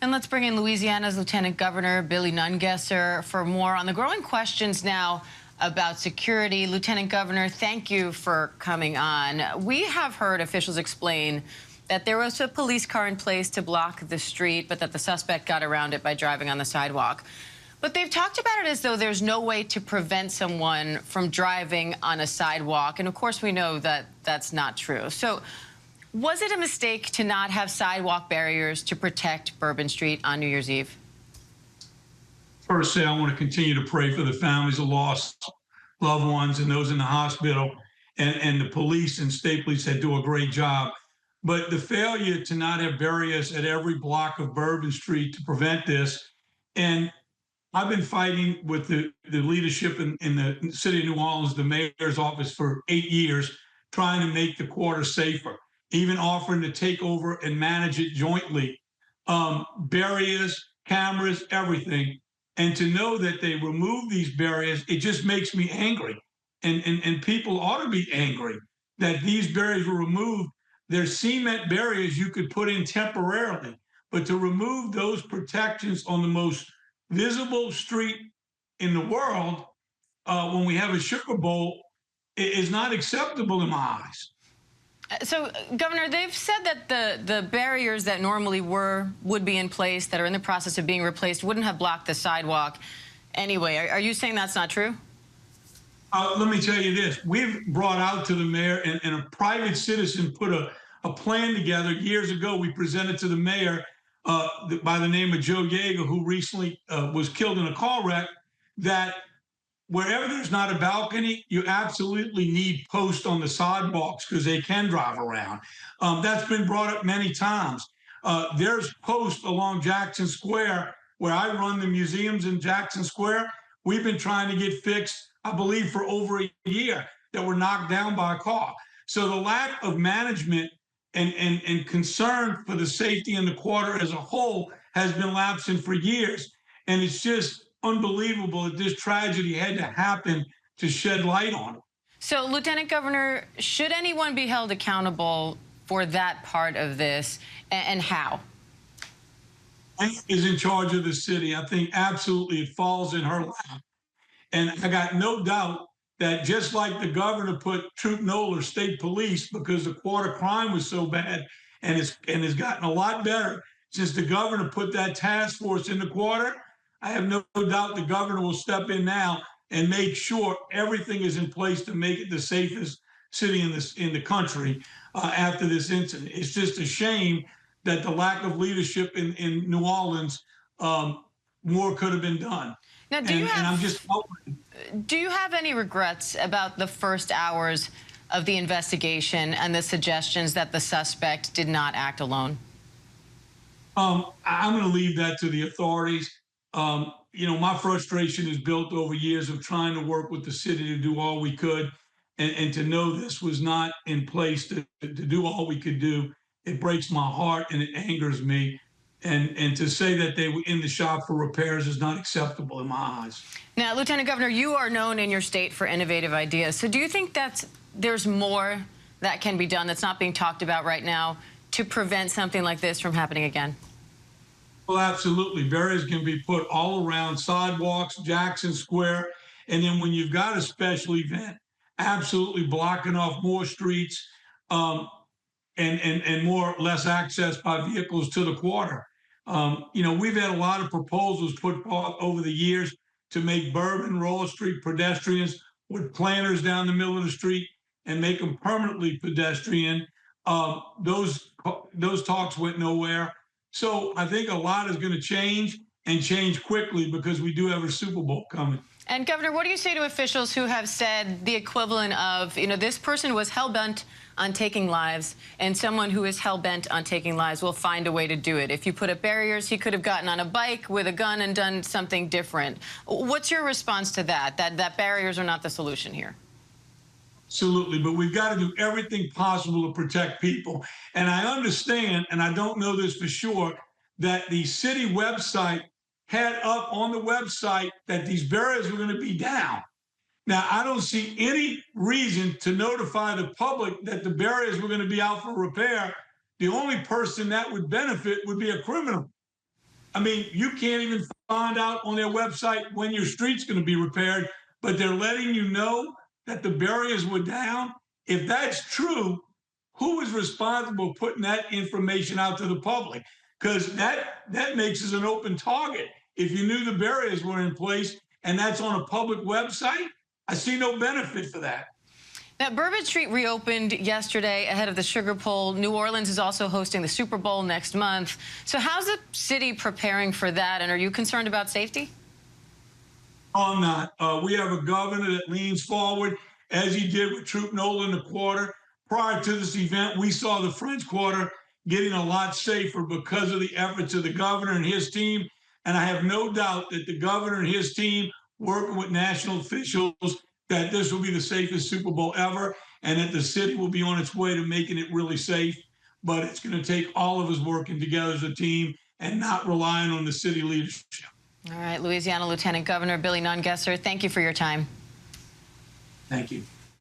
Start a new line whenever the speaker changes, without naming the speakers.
And let's bring in Louisiana's Lieutenant Governor Billy Nungesser for more on the growing questions now about security. Lieutenant Governor, thank you for coming on. We have heard officials explain that there was a police car in place to block the street, but that the suspect got around it by driving on the sidewalk. But they've talked about it as though there's no way to prevent someone from driving on a sidewalk. And of course, we know that that's not true. So was it a mistake to not have sidewalk barriers to protect Bourbon Street on New Year's Eve?
First, I want to continue to pray for the families of lost loved ones and those in the hospital, and the police and state police that do a great job. But the failure to not have barriers at every block of Bourbon Street to prevent this, and I've been fighting with the leadership in the city of New Orleans, the mayor's office, for 8 years, trying to make the quarter safer, even offering to take over and manage it jointly. Barriers, cameras, everything. And to know that they remove these barriers, it just makes me angry. And people ought to be angry that these barriers were removed. They're cement barriers you could put in temporarily, but to remove those protections on the most visible street in the world when we have a Sugar Bowl is not acceptable in my eyes.
So, Governor, they've said that the barriers that normally would be in place, that are in the process of being replaced, wouldn't have blocked the sidewalk anyway. Are you saying that's not true?
Let me tell you this. We've brought out to the mayor, and a private citizen put a plan together years ago. We presented to the mayor by the name of Joe Yeager, who recently was killed in a car wreck, that wherever there's not a balcony, you absolutely need posts on the sidewalks because they can drive around. That's been brought up many times. There's posts along Jackson Square where I run the museums in Jackson Square. We've been trying to get fixed, I believe, for over a year, that were knocked down by a car. So the lack of management and concern for the safety in the quarter as a whole has been lapsing for years. And it's just unbelievable that this tragedy had to happen to shed light on it.
So, Lieutenant Governor, should anyone be held accountable for that part of this, and how?
Is in charge of the city. I think absolutely it falls in her lap. And I got no doubt that just like the governor put Troop Noller State Police because the quarter crime was so bad, and it's gotten a lot better since the governor put that task force in the quarter, I have no doubt the governor will step in now and make sure everything is in place to make it the safest city in the country after this incident. It's just a shame that the lack of leadership in New Orleans, more could have been done.
Now, do you have any regrets about the first hours of the investigation and the suggestions that the suspect did not act alone?
I'm going to leave that to the authorities. You know, my frustration is built over years of trying to work with the city to do all we could, and to know this was not in place to do all we could do. It breaks my heart and it angers me. And to say that they were in the shop for repairs is not acceptable in my eyes.
Now, Lieutenant Governor, you are known in your state for innovative ideas. So do you think that there's more that can be done that's not being talked about right now to prevent something like this from happening again?
Well, absolutely. Barriers can be put all around sidewalks, Jackson Square. And then when you've got a special event, absolutely blocking off more streets and more less access by vehicles to the quarter. You know, we've had a lot of proposals put forth over the years to make Bourbon, Royal Street pedestrians with planters down the middle of the street and make them permanently pedestrian. Those talks went nowhere. So I think a lot is going to change, and change quickly, because we do have a Super Bowl coming.
And Governor, what do you say to officials who have said the equivalent of, you know, this person was hell-bent on taking lives, and someone who is hell-bent on taking lives will find a way to do it? If you put up barriers, he could have gotten on a bike with a gun and done something different. What's your response to that, that barriers are not the solution here?
Absolutely, but we've got to do everything possible to protect people. And I understand, and I don't know this for sure, that the city website had up on the website that these barriers were going to be down. Now, I don't see any reason to notify the public that the barriers were going to be out for repair. The only person that would benefit would be a criminal. I mean, you can't even find out on their website when your street's going to be repaired, but they're letting you know that the barriers were down. If that's true, who is responsible for putting that information out to the public? Because that makes us an open target. If you knew the barriers were in place and that's on a public website, I see no benefit for that.
Now, Bourbon Street reopened yesterday ahead of the Sugar Bowl. New Orleans is also hosting the Super Bowl next month. So how's the city preparing for that, and are you concerned about safety?
I'm not. We have a governor that leans forward, as he did with Troop Nolan the quarter. Prior to this event, we saw the French Quarter getting a lot safer because of the efforts of the governor and his team. And I have no doubt that the governor and his team, working with national officials, that this will be the safest Super Bowl ever, and that the city will be on its way to making it really safe. But it's going to take all of us working together as a team and not relying on the city leadership.
All right, Louisiana Lieutenant Governor Billy Nungesser, thank you for your time.
Thank you.